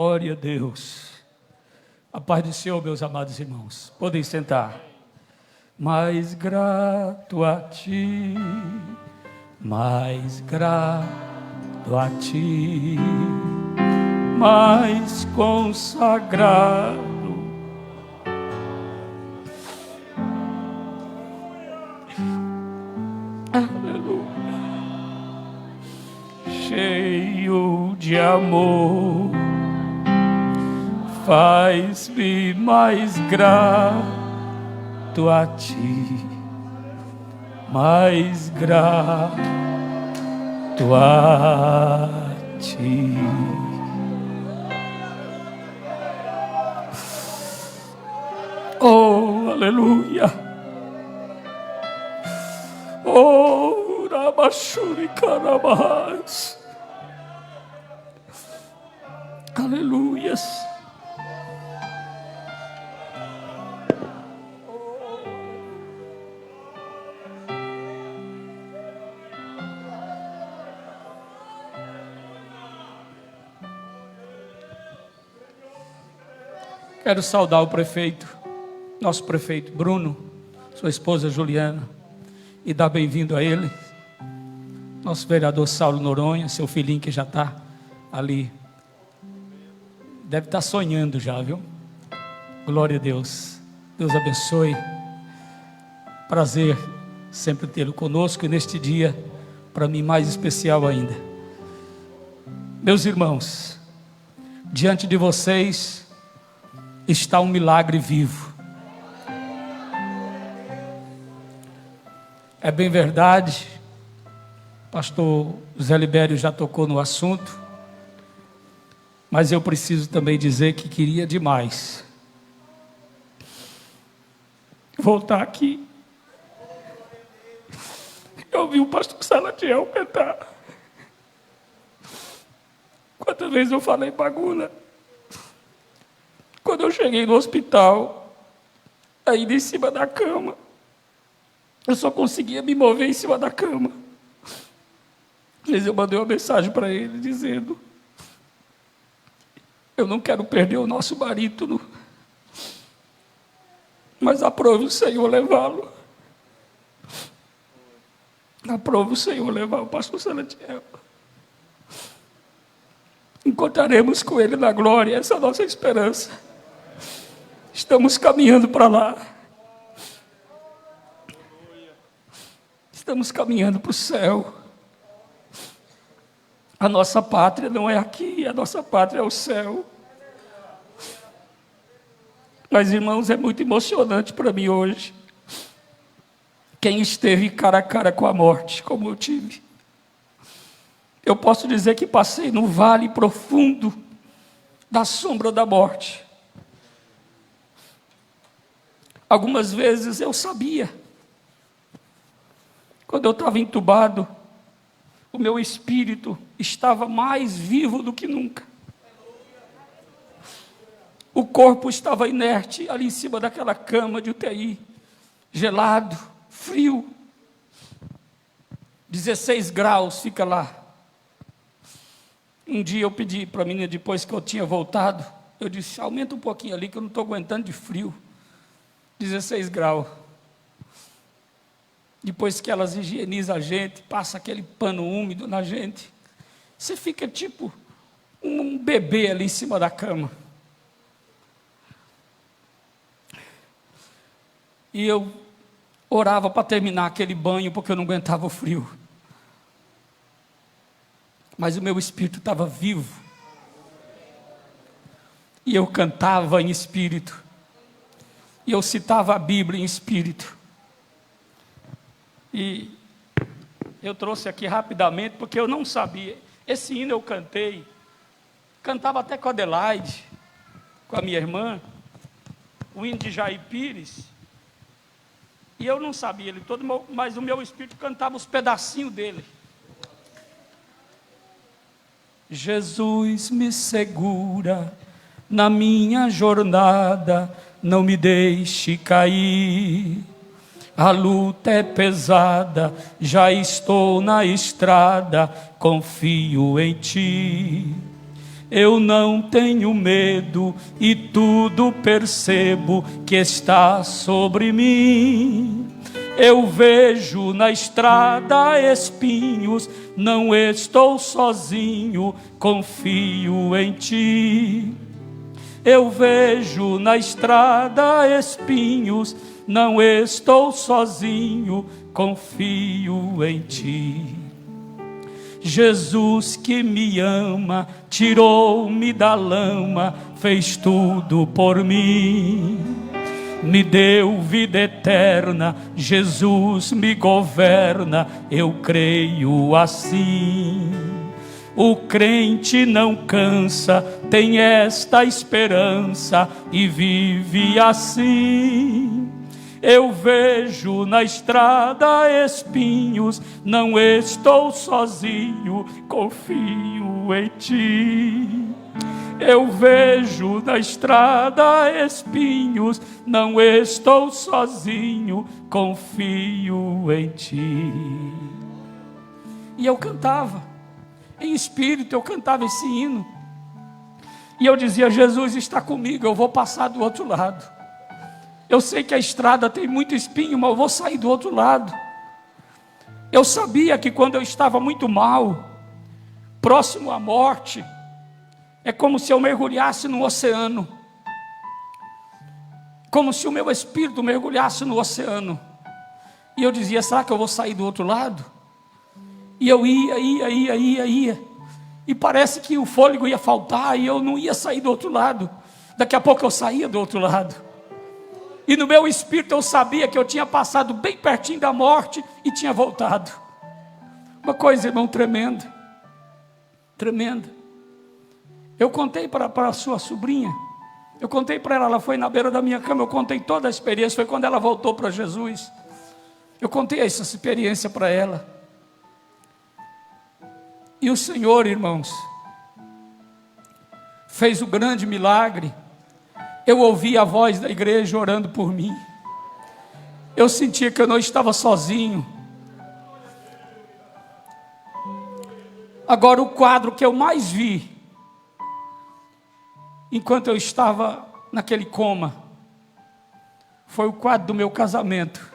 Glória a Deus. A paz do Senhor, meus amados irmãos. Podem sentar. Mais grato a ti, mais grato a ti, mais consagrado. Aleluia. Cheio de amor, faz-me mais grato a ti, mais grato a ti. Oh, aleluia. Oh, Rabashuri Karabahas. Aleluias. Quero saudar o prefeito, nosso prefeito Bruno, sua esposa Juliana, e dar bem-vindo a ele, nosso vereador Saulo Noronha, seu filhinho que já está ali, deve estar sonhando já, viu? Glória a Deus, Deus abençoe, prazer sempre tê-lo conosco, e neste dia, para mim mais especial ainda. Meus irmãos, diante de vocês está um milagre vivo. É bem verdade, pastor Zé Libério já tocou no assunto, mas eu preciso também dizer que queria demais voltar aqui. Eu ouvi o pastor Salatiel cantar. Quantas vezes eu falei bagulha? Quando eu cheguei no hospital, ainda em cima da cama, eu só conseguia me mover em cima da cama. Mas eu mandei uma mensagem para ele dizendo: eu não quero perder o nosso barítono, mas aprove o Senhor levá-lo. Aprove o Senhor levar o pastor Salatiel. Encontraremos com ele na glória, essa é a nossa esperança. Estamos caminhando para lá. Estamos caminhando para o céu. A nossa pátria não é aqui, a nossa pátria é o céu. Mas, irmãos, é muito emocionante para mim hoje. Quem esteve cara a cara com a morte, como eu tive. Eu posso dizer que passei no vale profundo da sombra da morte. Algumas vezes eu sabia. Quando eu estava entubado, o meu espírito estava mais vivo do que nunca. O corpo estava inerte ali em cima daquela cama de UTI, gelado, frio. 16 graus fica lá. Um dia eu pedi para a menina, depois que eu tinha voltado, eu disse: aumenta um pouquinho ali que eu não estou aguentando de frio. 16 graus. Depois que elas higienizam a gente, passa aquele pano úmido na gente, você fica tipo um bebê ali em cima da cama. E eu orava para terminar aquele banho, porque eu não aguentava o frio. Mas o meu espírito estava vivo. E eu cantava em espírito. E eu citava a Bíblia em espírito. E eu trouxe aqui rapidamente, porque eu não sabia. Esse hino eu cantei. Cantava até com a Adelaide, com a minha irmã. O hino de Jair Pires. E eu não sabia ele todo, mas o meu espírito cantava os pedacinhos dele. Jesus me segura na minha jornada, não me deixe cair. A luta é pesada, já estou na estrada, confio em ti. eu não tenho medo e tudo percebo que está sobre mim. Eu vejo na estrada espinhos, não estou sozinho, confio em ti. Eu vejo na estrada espinhos, não estou sozinho, confio em ti. Jesus que me ama, tirou-me da lama, fez tudo por mim. Me deu vida eterna, Jesus me governa, eu creio assim. O crente não cansa, tem esta esperança e vive assim. Eu vejo na estrada espinhos, não estou sozinho, confio em ti. Eu vejo na estrada espinhos, não estou sozinho, confio em ti. E eu cantava, em espírito eu cantava esse hino. E eu dizia, Jesus está comigo, eu vou passar do outro lado. Eu sei que a estrada tem muito espinho, mas eu vou sair do outro lado. Eu sabia que quando eu estava muito mal, próximo à morte, é como se eu mergulhasse no oceano. Como se o meu espírito mergulhasse no oceano. E eu dizia, será que eu vou sair do outro lado? E eu ia. E parece que o fôlego ia faltar e eu não ia sair do outro lado. Daqui a pouco eu saía do outro lado. E no meu espírito eu sabia que eu tinha passado bem pertinho da morte e tinha voltado. Uma coisa, irmão, tremenda. Tremenda. Eu contei para a sua sobrinha. Eu contei para ela foi na beira da minha cama. Eu contei toda a experiência. Foi quando ela voltou para Jesus. Eu contei essa experiência para ela. E o Senhor, irmãos, fez o grande milagre. Eu ouvi a voz da igreja orando por mim. Eu sentia que eu não estava sozinho. Agora o quadro que eu mais vi, enquanto eu estava naquele coma, foi o quadro do meu casamento.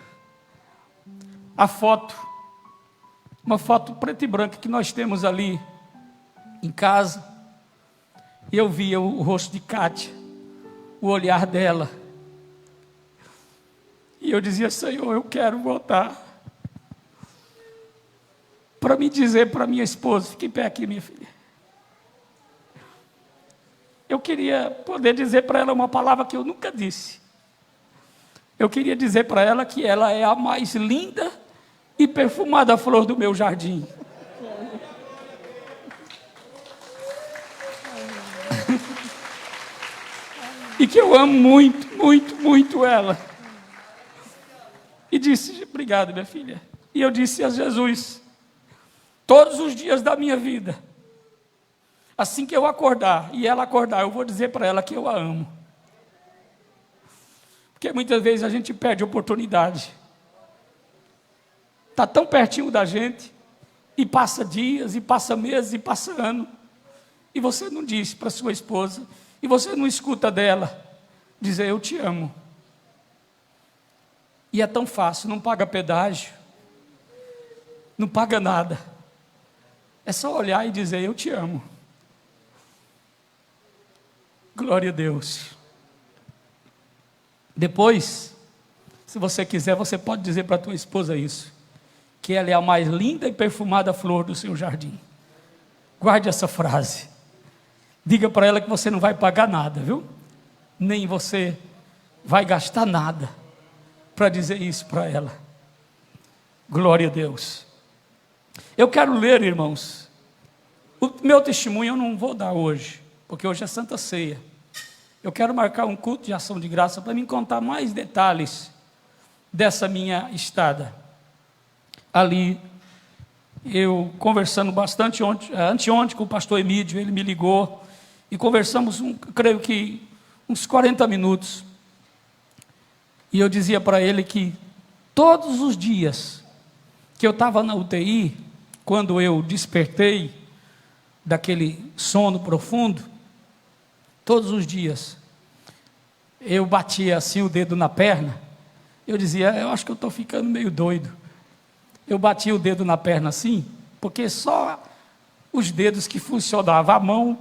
A foto, uma foto preta e branca que nós temos ali em casa. E eu via o rosto de Kátia, o olhar dela. E eu dizia, Senhor, eu quero voltar para me dizer para minha esposa, fique em pé aqui, minha filha. Eu queria poder dizer para ela uma palavra que eu nunca disse. Eu queria dizer para ela que ela é a mais linda e perfumada flor do meu jardim. E que eu amo muito, muito, muito ela. E disse, obrigado, minha filha. E eu disse a Jesus, todos os dias da minha vida, assim que eu acordar, e ela acordar, eu vou dizer para ela que eu a amo. Porque muitas vezes a gente perde a oportunidade. Está tão pertinho da gente, e passa dias, e passa meses, e passa ano, e você não diz para sua esposa, e você não escuta dela dizer, eu te amo. E é tão fácil, não paga pedágio, não paga nada. É só olhar e dizer, eu te amo. Glória a Deus. Depois, se você quiser, você pode dizer para a tua esposa isso, que ela é a mais linda e perfumada flor do seu jardim. Guarde essa frase. Diga para ela que você não vai pagar nada, viu? Nem você vai gastar nada para dizer isso para ela. Glória a Deus. Eu quero ler, irmãos, o meu testemunho eu não vou dar hoje, porque hoje é Santa Ceia. Eu quero marcar um culto de ação de graça para me contar mais detalhes dessa minha estada. Ali, eu conversando bastante anteontem com o pastor Emílio, ele me ligou e conversamos, creio que uns 40 minutos. E eu dizia para ele que todos os dias que eu estava na UTI, quando eu despertei, daquele sono profundo, todos os dias, eu batia assim o dedo na perna, eu dizia, eu acho que eu estou ficando meio doido. Eu batia o dedo na perna assim, porque só os dedos que funcionavam, a mão,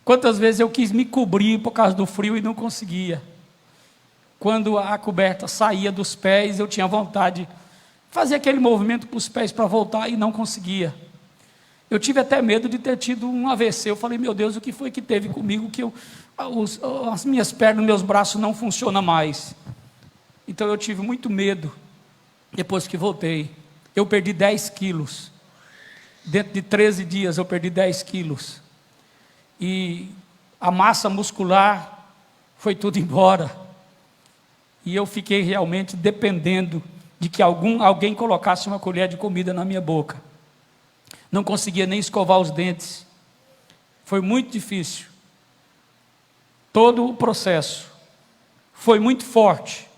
quantas vezes eu quis me cobrir por causa do frio e não conseguia. Quando a coberta saía dos pés, eu tinha vontade de fazer aquele movimento para os pés para voltar e não conseguia. Eu tive até medo de ter tido um AVC. Eu falei, meu Deus, o que foi que teve comigo que as minhas pernas, meus braços não funcionam mais. Então eu tive muito medo. Depois que voltei, eu perdi 10 quilos. Dentro de 13 dias eu perdi 10 quilos. E a massa muscular foi tudo embora. E eu fiquei realmente dependendo de que alguém colocasse uma colher de comida na minha boca. Não conseguia nem escovar os dentes. Foi muito difícil. Todo o processo foi muito forte.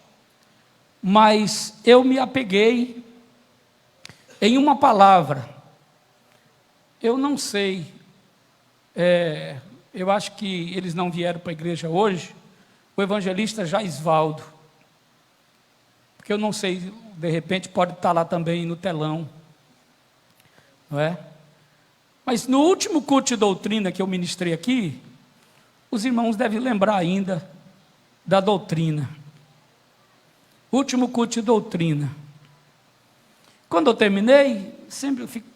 Mas eu me apeguei em uma palavra. Eu não sei, eu acho que eles não vieram para a igreja hoje, o evangelista Jaisvaldo, porque eu não sei, de repente pode estar lá também no telão, não é? Mas no último culto de doutrina que eu ministrei aqui, os irmãos devem lembrar ainda da doutrina. Último culto de doutrina. Quando eu terminei, sempre eu fico.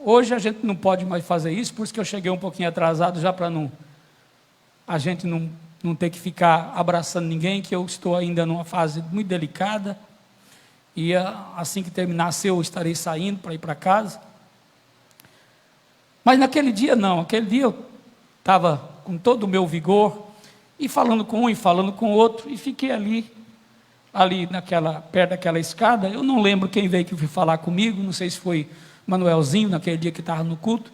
Hoje a gente não pode mais fazer isso, por isso que eu cheguei um pouquinho atrasado, já para a gente não ter que ficar abraçando ninguém, que eu estou ainda numa fase muito delicada, e assim que terminasse eu estarei saindo para ir para casa. Mas naquele dia não, aquele dia eu estava com todo o meu vigor, e falando com um e falando com o outro, e fiquei ali perto daquela escada. Eu não lembro quem veio que veio falar comigo, não sei se foi Manuelzinho, naquele dia que estava no culto,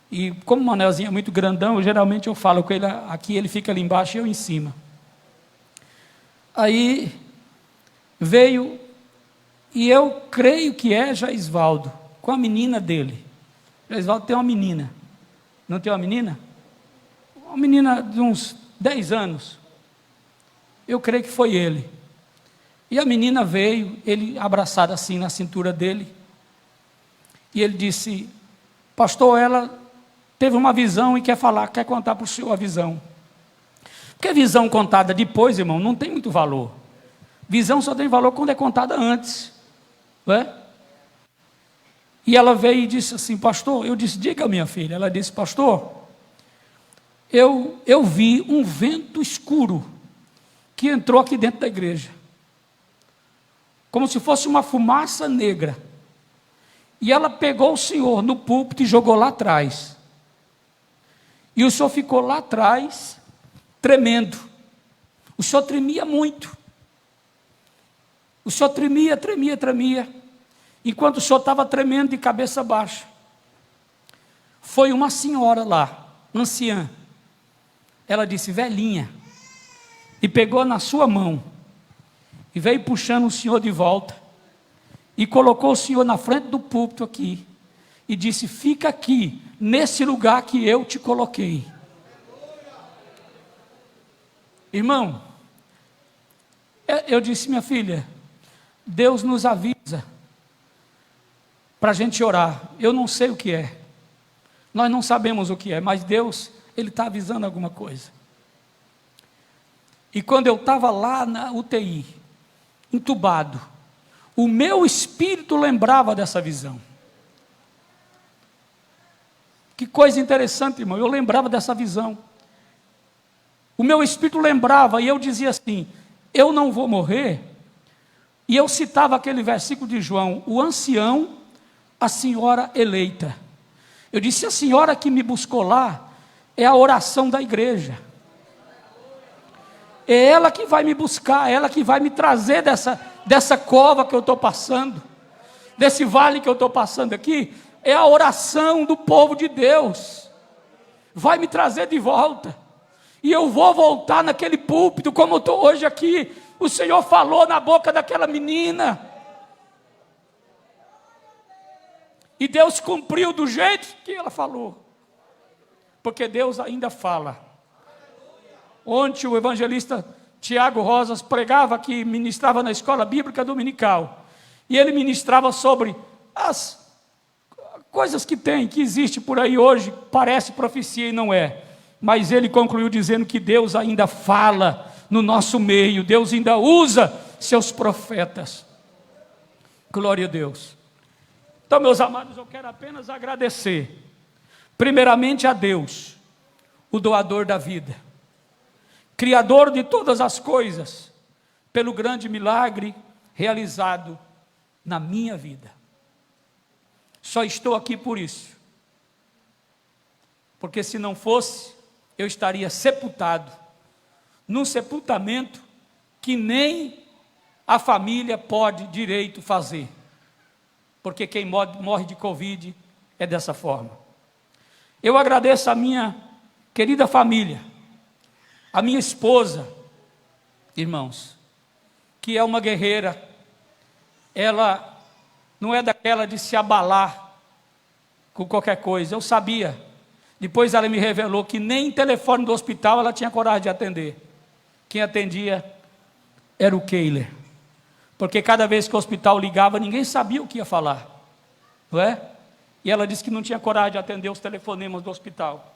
e como o Manuelzinho é muito grandão, geralmente eu falo com ele aqui, ele fica ali embaixo e eu em cima. Aí veio, e eu creio que é Jaisvaldo, com a menina dele. Jaisvaldo tem uma menina, não tem uma menina? Uma menina de uns 10 anos, eu creio que foi ele. E a menina veio, ele abraçado assim na cintura dele, e ele disse, pastor, ela teve uma visão e quer contar para o senhor a visão. Porque visão contada depois, irmão, não tem muito valor. Visão só tem valor quando é contada antes, não é? E ela veio e disse assim, pastor, eu disse, diga minha filha. Ela disse, pastor, eu vi um vento escuro que entrou aqui dentro da igreja, como se fosse uma fumaça negra. E ela pegou o senhor no púlpito e jogou lá atrás. E o senhor ficou lá atrás, tremendo. O senhor tremia muito. O senhor tremia. Enquanto o senhor estava tremendo de cabeça baixa, foi uma senhora lá, anciã. Ela disse, velhinha, e pegou na sua mão, e veio puxando o senhor de volta, e colocou o senhor na frente do púlpito aqui, e disse, fica aqui, nesse lugar que eu te coloquei. Irmão, eu disse, minha filha, Deus nos avisa para a gente orar. Eu não sei o que é, nós não sabemos o que é, mas Deus, Ele está avisando alguma coisa. E quando eu estava lá na UTI, entubado, o meu espírito lembrava dessa visão. Que coisa interessante, irmão, eu lembrava dessa visão. O meu espírito lembrava, e eu dizia assim, eu não vou morrer. E eu citava aquele versículo de João, o ancião, a senhora eleita. Eu disse, a senhora que me buscou lá, é a oração da igreja. É ela que vai me buscar, é ela que vai me trazer dessa cova que eu estou passando, desse vale que eu estou passando aqui. É a oração do povo de Deus, vai me trazer de volta, e eu vou voltar naquele púlpito, como eu estou hoje aqui. O Senhor falou na boca daquela menina, e Deus cumpriu do jeito que ela falou. porque Deus ainda fala. Ontem o evangelista Tiago Rosas pregava aqui, ministrava na escola bíblica dominical, e ele ministrava sobre as coisas que existe por aí hoje, parece profecia e não é, mas ele concluiu dizendo que Deus ainda fala no nosso meio, Deus ainda usa seus profetas. Glória a Deus. Então, meus amados, eu quero apenas agradecer, primeiramente a Deus, o doador da vida, Criador de todas as coisas, pelo grande milagre realizado na minha vida. Só estou aqui por isso, porque se não fosse, eu estaria sepultado, num sepultamento que nem a família pode direito fazer, porque quem morre de Covid é dessa forma. Eu agradeço a minha querida família, a minha esposa, irmãos, que é uma guerreira. Ela não é daquela de se abalar com qualquer coisa. Eu sabia, depois ela me revelou que nem telefone do hospital ela tinha coragem de atender. Quem atendia era o Keiler, porque cada vez que o hospital ligava, ninguém sabia o que ia falar, não é? E ela disse que não tinha coragem de atender os telefonemas do hospital.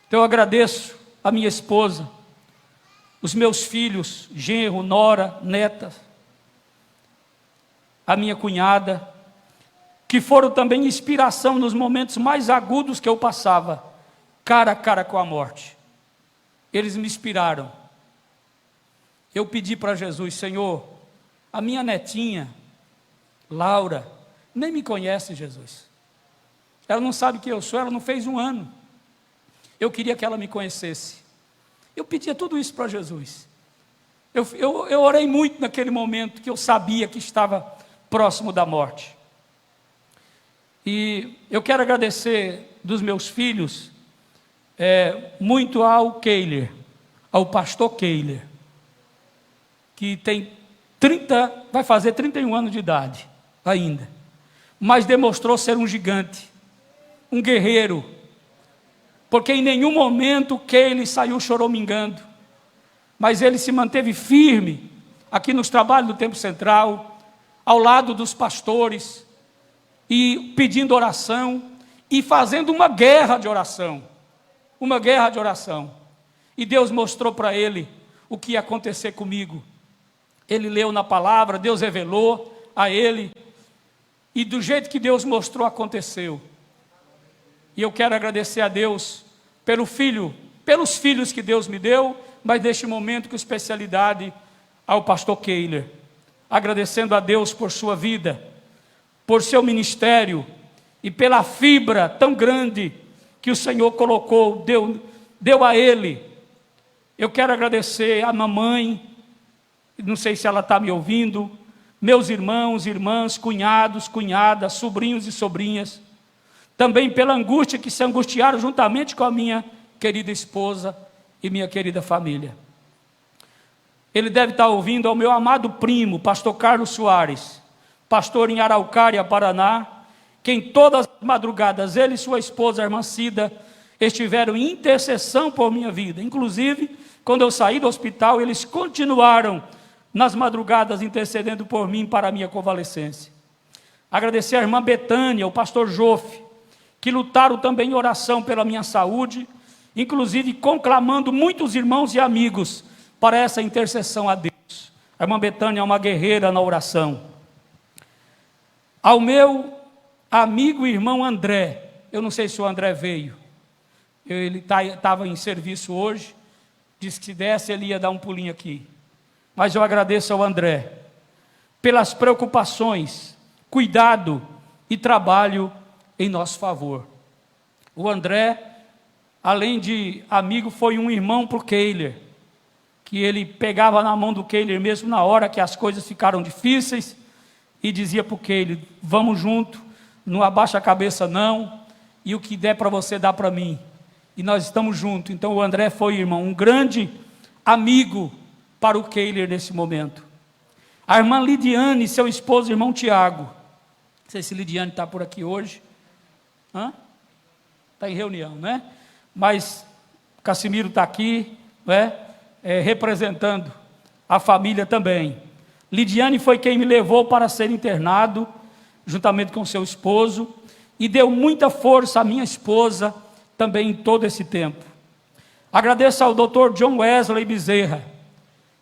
Então eu agradeço a minha esposa, os meus filhos, genro, nora, neta, a minha cunhada, que foram também inspiração nos momentos mais agudos que eu passava, cara a cara com a morte. Eles me inspiraram. Eu pedi para Jesus: Senhor, a minha netinha, Laura, nem me conhece, Jesus. Ela não sabe quem eu sou, ela não fez 1 ano. Eu queria que ela me conhecesse. Eu pedia tudo isso para Jesus. Eu orei muito naquele momento que eu sabia que estava próximo da morte. E eu quero agradecer dos meus filhos muito ao Keiler, ao pastor Keiler, que tem vai fazer 31 anos de idade ainda, mas demonstrou ser um gigante, um guerreiro, porque em nenhum momento Keiler saiu choramingando, mas ele se manteve firme aqui nos trabalhos do Tempo Central, ao lado dos pastores, e pedindo oração, e fazendo uma guerra de oração, e Deus mostrou para ele o que ia acontecer comigo. Ele leu na palavra, Deus revelou a ele, e do jeito que Deus mostrou, aconteceu. E eu quero agradecer a Deus pelos filhos que Deus me deu, mas neste momento com especialidade ao pastor Keiler, agradecendo a Deus por sua vida, por seu ministério, e pela fibra tão grande que o Senhor colocou, deu a ele. Eu quero agradecer a mamãe, não sei se ela está me ouvindo, meus irmãos, irmãs, cunhados, cunhadas, sobrinhos e sobrinhas, também pela angústia que se angustiaram juntamente com a minha querida esposa e minha querida família. Ele deve estar ouvindo ao meu amado primo, pastor Carlos Soares, pastor em Araucária, Paraná, que em todas as madrugadas, ele e sua esposa, a irmã Cida, estiveram em intercessão por minha vida. Inclusive, quando eu saí do hospital, eles continuaram nas madrugadas intercedendo por mim para a minha convalescência. Agradecer a irmã Betânia, o pastor Jofe, que lutaram também em oração pela minha saúde, inclusive conclamando muitos irmãos e amigos para essa intercessão a Deus. A irmã Betânia é uma guerreira na oração. Ao meu amigo e irmão André, eu não sei se o André veio, ele estava em serviço hoje, disse que se desse ele ia dar um pulinho aqui, mas eu agradeço ao André, pelas preocupações, cuidado e trabalho em nosso favor. O André, além de amigo, foi um irmão para o Keiler, que ele pegava na mão do Keiler mesmo na hora que as coisas ficaram difíceis, e dizia para o Keiler: vamos junto, não abaixa a cabeça não, e o que der para você dá para mim, e nós estamos juntos. Então o André foi, irmão, um grande amigo para o Keiler nesse momento. A irmã Lidiane, seu esposo, irmão Tiago, não sei se Lidiane está por aqui hoje, está em reunião, né? Mas Cassimiro está aqui, né? Representando a família também. Lidiane foi quem me levou para ser internado, juntamente com seu esposo, e deu muita força à minha esposa também em todo esse tempo. Agradeço ao Dr. John Wesley Bezerra,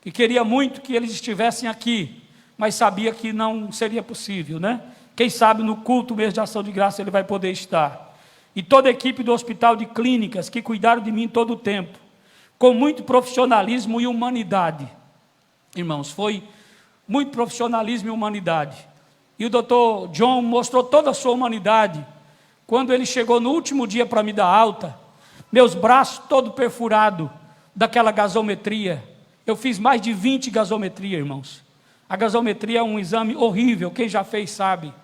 que queria muito que eles estivessem aqui, mas sabia que não seria possível, né? Quem sabe no culto mês de ação de graça ele vai poder estar. E toda a equipe do Hospital de Clínicas que cuidaram de mim todo o tempo, com muito profissionalismo e humanidade. Irmãos, foi muito profissionalismo e humanidade. E o Dr. John mostrou toda a sua humanidade. Quando ele chegou no último dia para me dar alta, meus braços todos perfurados daquela gasometria. Eu fiz mais de 20 gasometrias, irmãos. A gasometria é um exame horrível, quem já fez sabe.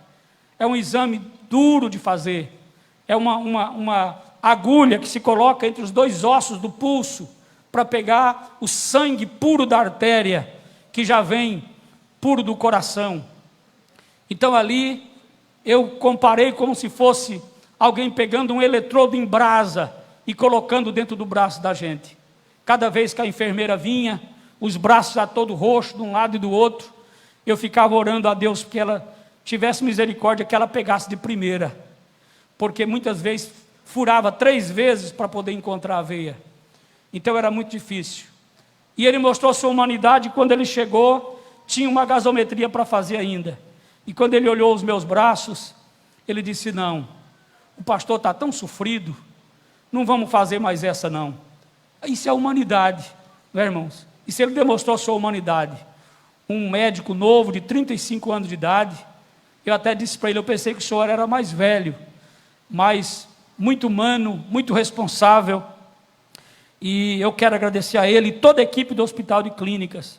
É um exame duro de fazer. É uma agulha que se coloca entre os dois ossos do pulso para pegar o sangue puro da artéria, que já vem puro do coração. Então ali eu comparei como se fosse alguém pegando um eletrodo em brasa e colocando dentro do braço da gente. Cada vez que a enfermeira vinha, os braços já todo roxo de um lado e do outro, eu ficava orando a Deus que ela tivesse misericórdia, que ela pegasse de primeira, porque muitas vezes furava 3 vezes para poder encontrar a veia. Então era muito difícil. E ele mostrou sua humanidade. Quando ele chegou, tinha uma gasometria para fazer ainda. E quando ele olhou os meus braços, ele disse: não, o pastor está tão sofrido, não vamos fazer mais essa não. Isso é humanidade, não é, irmãos? Isso ele demonstrou sua humanidade. Um médico novo, de 35 anos de idade, eu até disse para ele, eu pensei que o senhor era mais velho, mas muito humano, muito responsável. E eu quero agradecer a ele e toda a equipe do Hospital de Clínicas,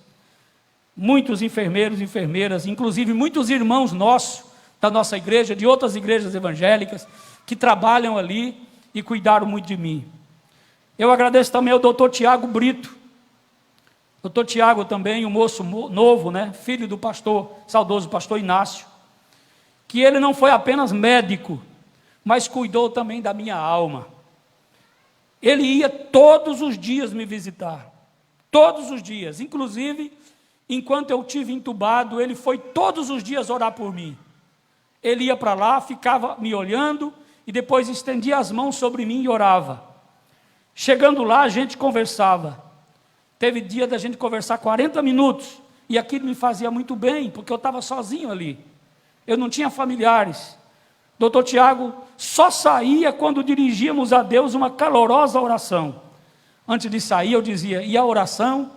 muitos enfermeiros e enfermeiras, inclusive muitos irmãos nossos, da nossa igreja, de outras igrejas evangélicas, que trabalham ali e cuidaram muito de mim. Eu agradeço também ao Dr. Tiago Brito. Dr. Tiago também, um moço novo, né? Filho do pastor, saudoso pastor Inácio, que ele não foi apenas médico, mas cuidou também da minha alma. Ele ia todos os dias me visitar, todos os dias, inclusive, enquanto eu estive entubado, ele foi todos os dias orar por mim. Ele ia para lá, ficava me olhando, e depois estendia as mãos sobre mim e orava. Chegando lá, a gente conversava. Teve dia da gente conversar 40 minutos, e aquilo me fazia muito bem, porque eu estava sozinho ali. Eu não tinha familiares. Dr. Tiago só saía quando dirigíamos a Deus uma calorosa oração. Antes de sair, eu dizia, e a oração?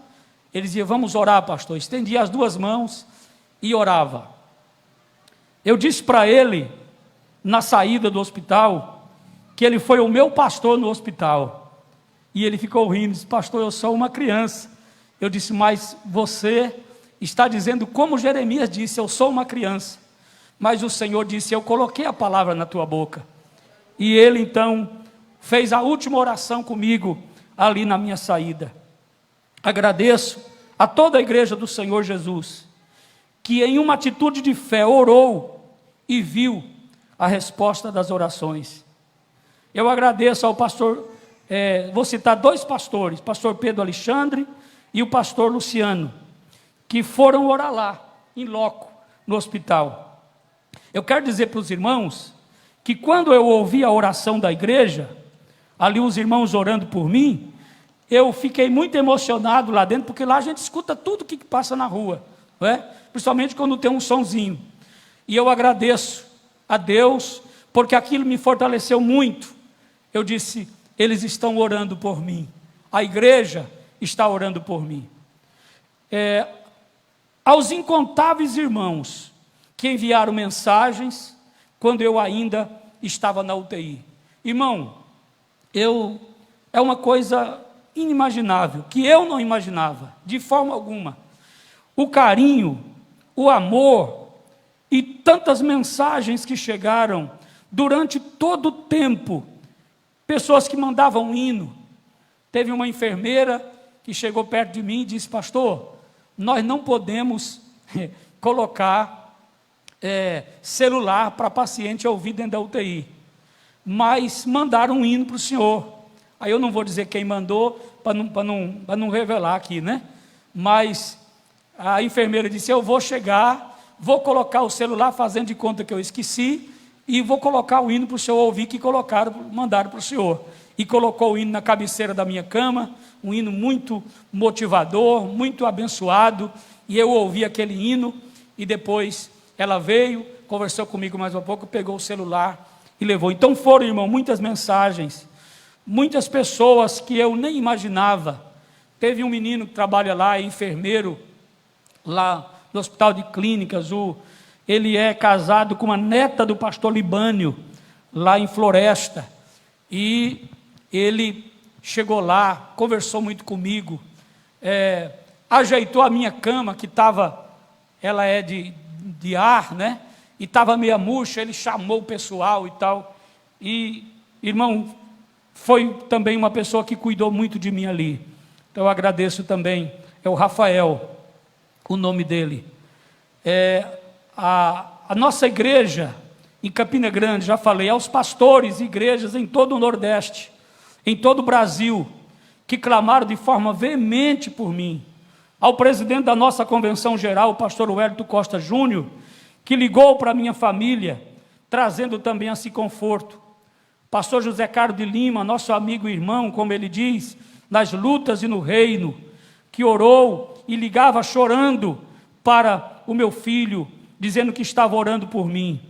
Ele dizia, vamos orar, pastor. Estendia as 2 mãos e orava. Eu disse para ele, na saída do hospital, que ele foi o meu pastor no hospital. E ele ficou rindo, disse, pastor, eu sou uma criança. Eu disse, mas você está dizendo como Jeremias disse, eu sou uma criança. Mas o Senhor disse, eu coloquei a palavra na tua boca. E ele então fez a última oração comigo ali na minha saída. Agradeço a toda a igreja do Senhor Jesus, que em uma atitude de fé orou e viu a resposta das orações. Eu agradeço ao pastor, vou citar 2 pastores, pastor Pedro Alexandre e o pastor Luciano, que foram orar lá, em loco, no hospital. Eu quero dizer para os irmãos, que quando eu ouvi a oração da igreja, ali os irmãos orando por mim, eu fiquei muito emocionado lá dentro, porque lá a gente escuta tudo que passa na rua, não é? Principalmente quando tem um sonzinho. E eu agradeço a Deus, porque aquilo me fortaleceu muito. Eu disse, eles estão orando por mim, a igreja está orando por mim. Aos incontáveis irmãos que enviaram mensagens quando eu ainda estava na UTI. Irmão, é uma coisa inimaginável, que eu não imaginava, de forma alguma. O carinho, o amor e tantas mensagens que chegaram durante todo o tempo. Pessoas que mandavam hino. Teve uma enfermeira que chegou perto de mim e disse, pastor, nós não podemos colocar celular para paciente ouvir dentro da UTI. mas mandaram um hino para o senhor. Aí eu não vou dizer quem mandou, para não revelar aqui, né? Mas a enfermeira disse: eu vou chegar, vou colocar o celular, fazendo de conta que eu esqueci, e vou colocar o hino para o senhor ouvir, que mandaram para o senhor. E colocou o hino na cabeceira da minha cama, um hino muito motivador, muito abençoado, e eu ouvi aquele hino, e depois ela veio, conversou comigo mais um pouco, pegou o celular e levou. Então foram, irmão, muitas mensagens, muitas pessoas que eu nem imaginava. Teve um menino que trabalha lá, é enfermeiro, lá no Hospital de Clínicas, ele é casado com uma neta do pastor Libânio, lá em Floresta, e ele chegou lá, conversou muito comigo, ajeitou a minha cama, que ela é de ar, né? E estava meia murcha, ele chamou o pessoal e tal, e, irmão, foi também uma pessoa que cuidou muito de mim ali. Então eu agradeço também, é o Rafael, o nome dele. A nossa igreja em Campina Grande, já falei, aos pastores e igrejas em todo o Nordeste, em todo o Brasil, que clamaram de forma veemente por mim, ao presidente da nossa convenção geral, o pastor Wellington Costa Júnior, que ligou para a minha família, trazendo também esse conforto. Pastor José Carlos de Lima, nosso amigo e irmão, como ele diz, nas lutas e no reino, que orou e ligava chorando para o meu filho, dizendo que estava orando por mim.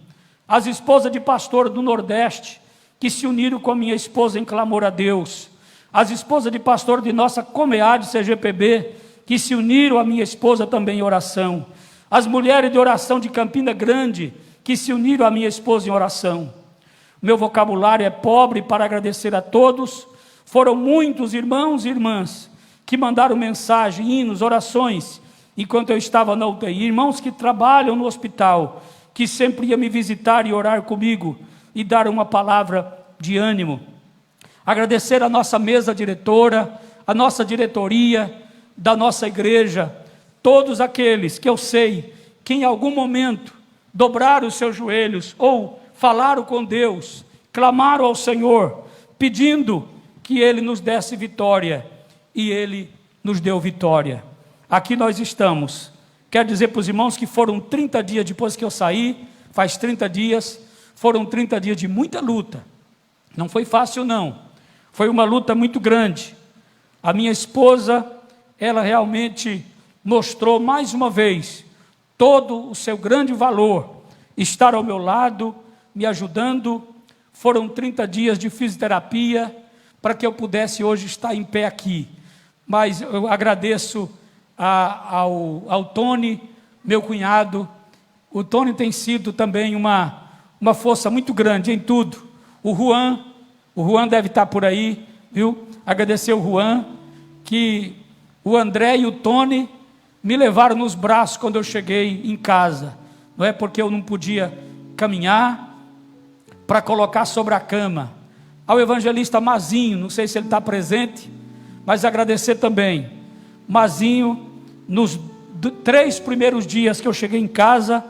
As esposas de pastor do Nordeste, que se uniram com a minha esposa em clamor a Deus. As esposas de pastor de nossa Comeade CGPB, que se uniram à minha esposa também em oração. As mulheres de oração de Campina Grande, que se uniram à minha esposa em oração. Meu vocabulário é pobre para agradecer a todos. Foram muitos irmãos e irmãs que mandaram mensagem, hinos, orações, enquanto eu estava na UTI. Irmãos que trabalham no hospital, que sempre iam me visitar e orar comigo e dar uma palavra de ânimo. Agradecer a nossa mesa diretora, a nossa diretoria da nossa igreja, todos aqueles que eu sei que em algum momento dobraram os seus joelhos ou falaram com Deus, clamaram ao Senhor, pedindo que Ele nos desse vitória, e Ele nos deu vitória. Aqui nós estamos. Quero dizer para os irmãos que foram 30 dias depois que eu saí, faz 30 dias, foram 30 dias de muita luta. Não foi fácil não, foi uma luta muito grande. A minha esposa, ela realmente mostrou mais uma vez todo o seu grande valor, estar ao meu lado, me ajudando. Foram 30 dias de fisioterapia para que eu pudesse hoje estar em pé aqui. Mas eu agradeço ao Tony, meu cunhado. O Tony tem sido também uma força muito grande em tudo. O Juan deve estar por aí, viu? Agradecer o Juan, que o André e o Tony me levaram nos braços quando eu cheguei em casa. Não é porque eu não podia caminhar, para colocar sobre a cama. Ao evangelista Mazinho, não sei se ele está presente, mas agradecer também. Mazinho, nos 3 primeiros dias que eu cheguei em casa,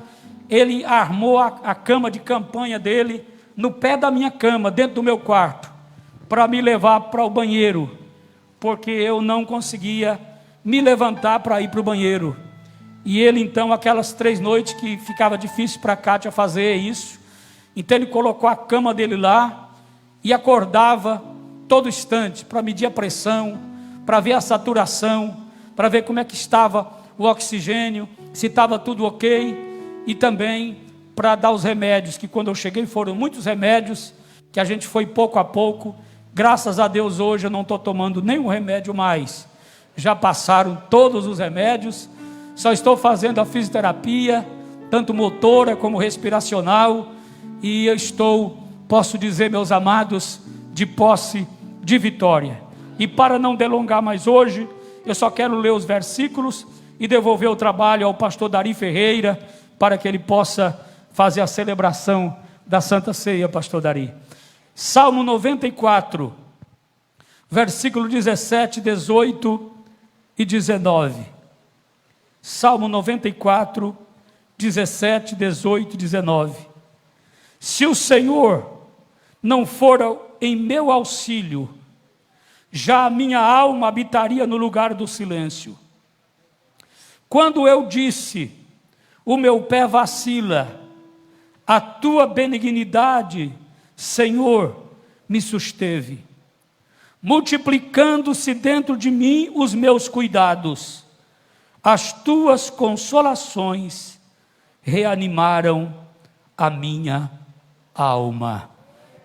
ele armou a cama de campanha dele no pé da minha cama, dentro do meu quarto, para me levar para o banheiro, porque eu não conseguia me levantar para ir para o banheiro. E ele então, aquelas 3 noites que ficava difícil para a Kátia fazer isso, então ele colocou a cama dele lá e acordava todo instante para medir a pressão, para ver a saturação, para ver como é que estava o oxigênio, se estava tudo ok, e também para dar os remédios, que quando eu cheguei foram muitos remédios, que a gente foi pouco a pouco. Graças a Deus hoje eu não estou tomando nenhum remédio mais, já passaram todos os remédios, só estou fazendo a fisioterapia, tanto motora como respiracional, e eu posso dizer, meus amados, de posse de vitória. E para não delongar mais hoje, eu só quero ler os versículos e devolver o trabalho ao pastor Dari Ferreira, para que ele possa fazer a celebração da Santa Ceia, pastor Dari. Salmo 94, versículo 17, 18 e 19. Salmo 94, 17, 18 e 19. Se o Senhor não fora em meu auxílio, já a minha alma habitaria no lugar do silêncio. Quando eu disse, o meu pé vacila, a tua benignidade, Senhor, me susteve, multiplicando-se dentro de mim os meus cuidados. As tuas consolações reanimaram a minha alma.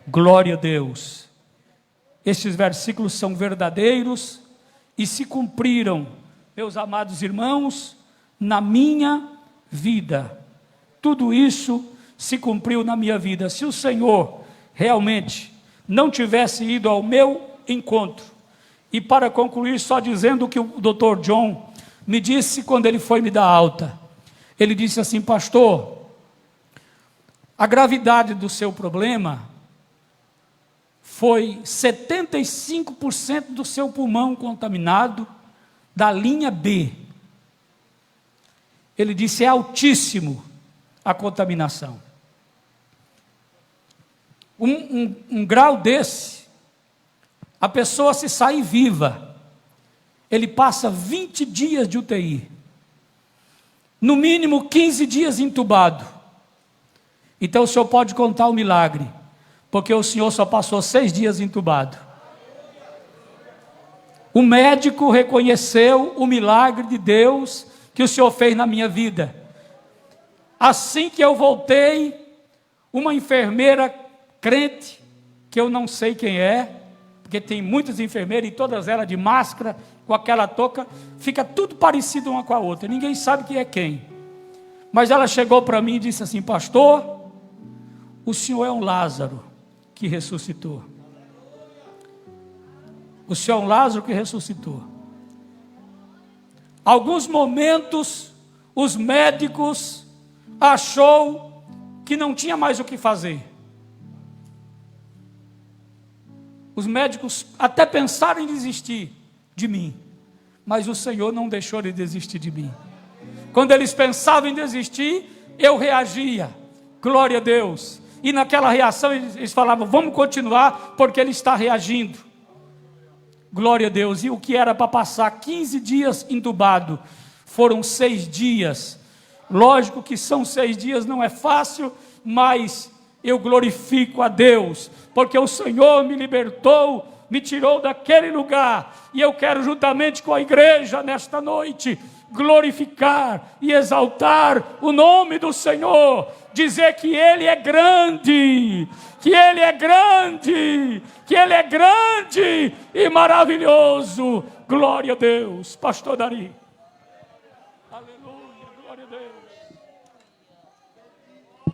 Glória a Deus. Estes versículos são verdadeiros e se cumpriram, meus amados irmãos, na minha vida. Tudo isso se cumpriu na minha vida. Se o Senhor realmente não tivesse ido ao meu encontro, e para concluir só dizendo que o Dr. John me disse quando ele foi me dar alta, ele disse assim: pastor, a gravidade do seu problema foi 75% do seu pulmão contaminado da linha B. Ele disse: é altíssimo a contaminação. Um grau desse, a pessoa se sai viva, ele passa 20 dias de UTI, no mínimo 15 dias entubado. Então o senhor pode contar o milagre, porque o senhor só passou 6 dias entubado. O médico reconheceu o milagre de Deus que o senhor fez na minha vida. Assim que eu voltei, uma enfermeira crente, que eu não sei quem é, porque tem muitas enfermeiras e todas elas de máscara, com aquela touca, fica tudo parecido uma com a outra, ninguém sabe quem é quem. Mas ela chegou para mim e disse assim: pastor, o senhor é um Lázaro que ressuscitou. O senhor é um Lázaro que ressuscitou. Alguns momentos, os médicos achou que não tinha mais o que fazer. Os médicos até pensaram em desistir de mim, mas o Senhor não deixou de desistir de mim. Quando eles pensavam em desistir, eu reagia, glória a Deus, e naquela reação eles falavam: vamos continuar, porque ele está reagindo, glória a Deus. E o que era para passar 15 dias entubado, foram 6 dias, lógico que são 6 dias, não é fácil, mas eu glorifico a Deus, porque o Senhor me libertou, me tirou daquele lugar, e eu quero juntamente com a igreja nesta noite, glorificar e exaltar o nome do Senhor, dizer que Ele é grande, que Ele é grande, que Ele é grande e maravilhoso, glória a Deus. Pastor Dari. Aleluia.